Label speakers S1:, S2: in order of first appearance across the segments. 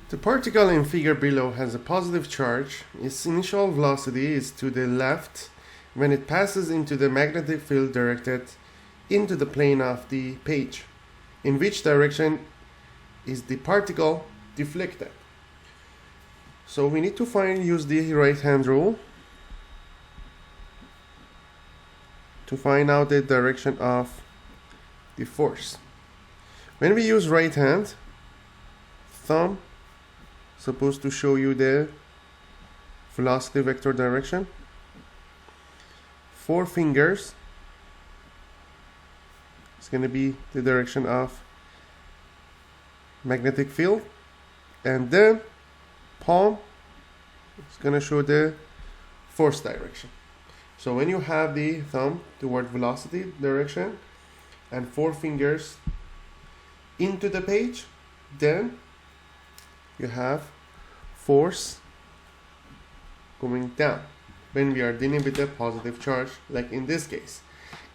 S1: The particle in figure below has a positive charge. Its initial velocity is to the left when it passes into the magnetic field directed into the plane of the page. In which direction is the particle deflected? So we need to use the right hand rule to find out the direction of the force. When we use right hand, thumb supposed to show you the velocity vector direction. 4 fingers is going to be the direction of magnetic field, and then palm is going to show the force direction. So when you have the thumb toward velocity direction and 4 fingers into the page, then you have force going down when we are dealing with a positive charge, like in this case.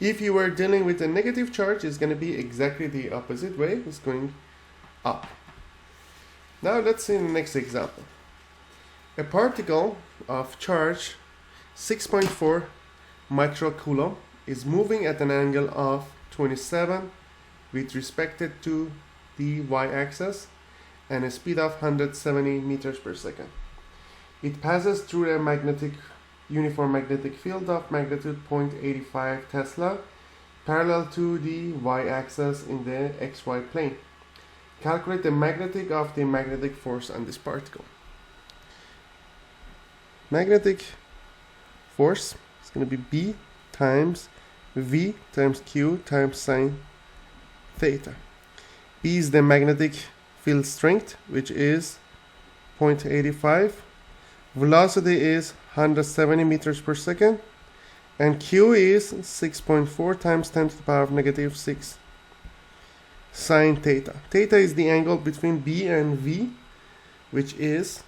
S1: If you were dealing with a negative charge, it's going to be exactly the opposite way. It's going up. Now let's see the next example. A particle of charge 6.4 microcoulomb is moving at an angle of 27 with respect to the y-axis and a speed of 170 meters per second. It passes through a uniform magnetic field of magnitude 0.85 Tesla parallel to the y-axis in the xy plane. Calculate the magnetic of the magnetic force on this particle. Magnetic force is going to be B times V times Q times sine theta. B is the magnetic field strength, which is 0.85. Velocity is 170 meters per second, and Q is 6.4 times 10 to the power of negative 6 sine theta. Theta is the angle between B and V, which is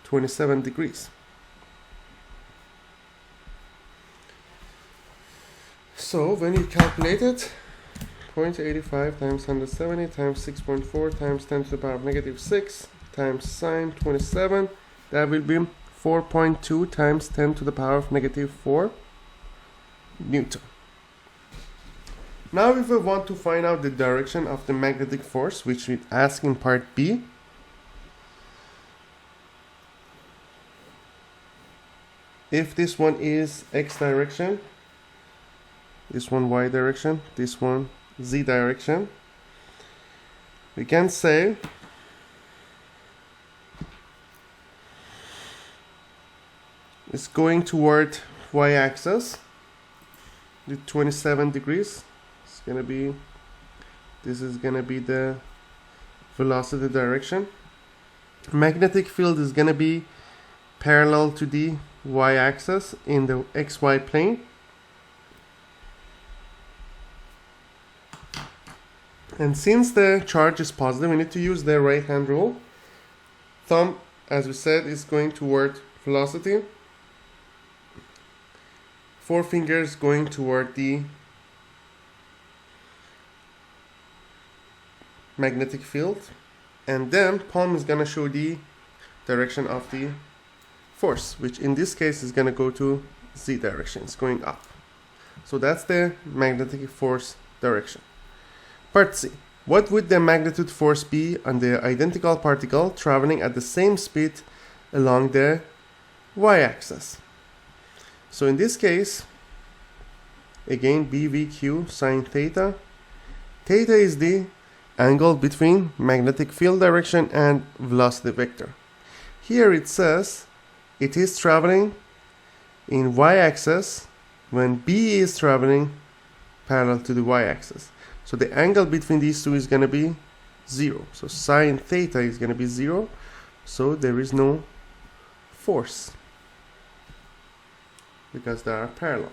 S1: 27 degrees. So when you calculate it, 0.85 times 170 times 6.4 times 10 to the power of negative 6 times sine 27, that will be 4.2 times 10 to the power of negative 4 Newton. Now if we want to find out the direction of the magnetic force, which we ask in part B, if this one is x direction, this one y direction, this one z direction, we can say it's going toward y-axis, the 27 degrees. It's gonna be, this is gonna be the velocity direction. Magnetic field is gonna be parallel to the y-axis in the xy plane. And since the charge is positive, we need to use the right hand rule. Thumb, as we said, is going toward velocity. 4 fingers going toward the magnetic field. And then palm is going to show the direction of the force, which in this case is going to go to z direction. It's going up. So that's the magnetic force direction. Part C. What would the magnitude force be on the identical particle traveling at the same speed along the y-axis? So in this case, again, BVQ sine theta. Theta is the angle between magnetic field direction and velocity vector. Here it says it is traveling in y-axis when B is traveling parallel to the y-axis. So the angle between these two is going to be 0. So sine theta is going to be 0. So there is no force because they are parallel.